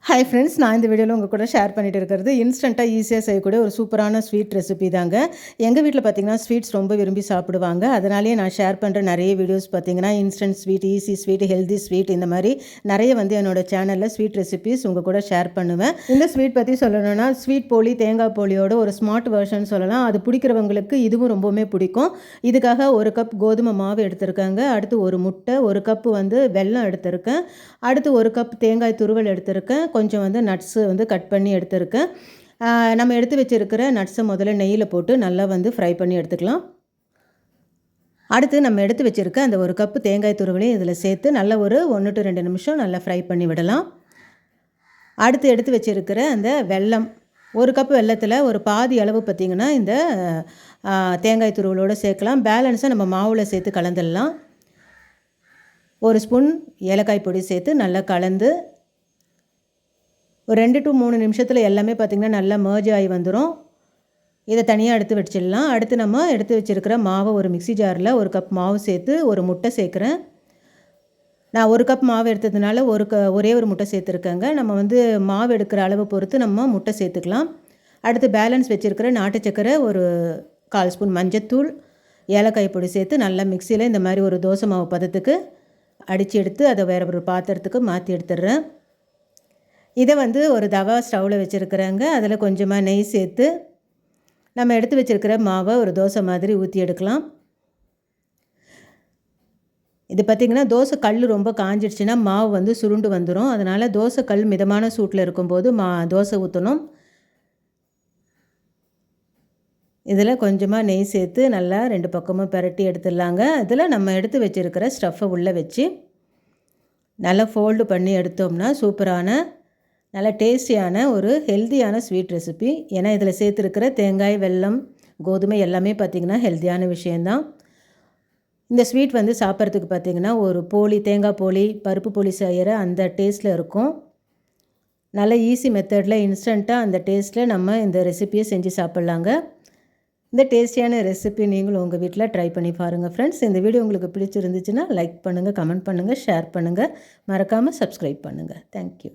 Hi friends, நான் இந்த வீடியோவில் உங்கள் கூட ஷேர் பண்ணிட்டு இருக்கிறது இன்ஸ்டண்ட்டாக ஈஸியாக செய்யக்கூடிய ஒரு சூப்பரான ஸ்வீட் ரெசிபி தாங்க. எங்கள் வீட்டில் பார்த்திங்கன்னா ஸ்வீட்ஸ் ரொம்ப விரும்பி சாப்பிடுவாங்க. அதனாலேயே நான் ஷேர் பண்ணுற நிறைய வீடியோஸ் பார்த்திங்கன்னா instant sweet, easy sweet, healthy sweet, இந்த மாதிரி நிறைய என்னோடய சேனலில் ஸ்வீட் ரெசிபிஸ் உங்கள் கூட ஷேர் பண்ணுவேன். இந்த ஸ்வீட் பற்றி சொல்லணும்னா ஸ்வீட் போலி, தேங்காய் போலியோட ஒரு ஸ்மார்ட் வெர்ஷன் சொல்லலாம். அது பிடிக்கிறவங்களுக்கு இதுவும் ரொம்பவுமே பிடிக்கும். இதுக்காக 1 கப் கோதுமை மாவு எடுத்திருக்காங்க. அடுத்து 1 முட்டை, 1 கப்பு வெல்லம் எடுத்திருக்கேன். அடுத்து 1 கப் தேங்காய் துருவல் எடுத்திருக்கேன். கொஞ்சம் நட்ஸு கட் பண்ணி எடுத்துருக்கேன். நம்ம எடுத்து வச்சுருக்கிற நட்ஸை முதல்ல நெய்யில் போட்டு நல்லா ஃப்ரை பண்ணி எடுத்துக்கலாம். அடுத்து நம்ம எடுத்து வச்சுருக்க அந்த 1 கப்பு தேங்காய் துருவலையும் இதில் சேர்த்து நல்லா ஒரு 1 to 2 நிமிஷம் நல்லா ஃப்ரை பண்ணி விடலாம். அடுத்து எடுத்து வச்சுருக்கிற அந்த வெல்லம், 1 கப்பு வெல்லத்தில் ஒரு பாதி அளவு பார்த்திங்கன்னா இந்த தேங்காய் துருவலோடு சேர்க்கலாம். பேலன்ஸை நம்ம மாவில் சேர்த்து கலந்துடலாம். 1 ஸ்பூன் ஏலக்காய் பொடி சேர்த்து நல்லா கலந்து ஒரு 2 to 3 நிமிஷத்தில் எல்லாமே பார்த்திங்கன்னா நல்லா மர்ஜ் ஆகி வந்துடும். இதை தனியாக எடுத்து வச்சிடலாம். அடுத்து நம்ம எடுத்து வச்சுருக்கிற மாவை ஒரு மிக்ஸி ஜாரில் 1 கப் மாவு சேர்த்து 1 முட்டை சேர்க்குறேன். நான் 1 கப் மாவு எடுத்ததுனால ஒரே ஒரு முட்டை சேர்த்துருக்கேங்க. நம்ம மாவு எடுக்கிற அளவு பொறுத்து நம்ம முட்டை சேர்த்துக்கலாம். அடுத்து பேலன்ஸ் வச்சுருக்கிற நாட்டு சக்கரை, ஒரு 1/4 ஸ்பூன் மஞ்சத்தூள், ஏலக்காய் பொடி சேர்த்து நல்லா மிக்சியில் இந்த மாதிரி ஒரு தோசை மாவு பதத்துக்கு அடித்து எடுத்து அதை வேறு ஒரு பாத்திரத்துக்கு மாற்றி எடுத்துடுறேன். இதை ஒரு தவா ஸ்டவ்வில் வச்சுருக்கிறேங்க. அதில் கொஞ்சமாக நெய் சேர்த்து நம்ம எடுத்து வச்சுருக்கிற மாவை ஒரு தோசை மாதிரி ஊற்றி எடுக்கலாம். இது பார்த்திங்கன்னா தோசை கல் ரொம்ப காஞ்சிடுச்சுன்னா மாவு சுருண்டு வந்துடும். அதனால் தோசை கல் மிதமான சூட்டில் இருக்கும்போது தோசை ஊற்றணும். இதில் கொஞ்சமாக நெய் சேர்த்து நல்லா 2 பக்கமும் பிரட்டி எடுத்துடலாங்க. இதில் நம்ம எடுத்து வச்சுருக்கிற ஸ்டஃப்பை உள்ளே வச்சு நல்லா ஃபோல்டு பண்ணி எடுத்தோம்னா சூப்பரான நல்ல டேஸ்டியான ஒரு ஹெல்த்தியான ஸ்வீட் ரெசிபி. ஏன்னா இதில் சேர்த்துருக்கிற தேங்காய், வெல்லம், கோதுமை எல்லாமே பார்த்திங்கன்னா ஹெல்த்தியான விஷயந்தான். இந்த ஸ்வீட் சாப்பிட்றதுக்கு பார்த்திங்கன்னா ஒரு போலி, தேங்காய் போலி, பருப்பு போலி செய்கிற அந்த டேஸ்ட்டில் இருக்கும். நல்ல ஈஸி மெத்தடில் இன்ஸ்டண்ட்டாக அந்த டேஸ்ட்டில் நம்ம இந்த ரெசிபியை செஞ்சு சாப்பிட்லாங்க. இந்த டேஸ்டியான ரெசிபி நீங்களும் உங்கள் வீட்டில் ட்ரை பண்ணி பாருங்கள் ஃப்ரெண்ட்ஸ். இந்த வீடியோ உங்களுக்கு பிடிச்சிருந்துச்சுன்னா லைக் பண்ணுங்கள், கமெண்ட் பண்ணுங்கள், ஷேர் பண்ணுங்கள், மறக்காமல் சப்ஸ்கிரைப் பண்ணுங்கள். தேங்க்யூ.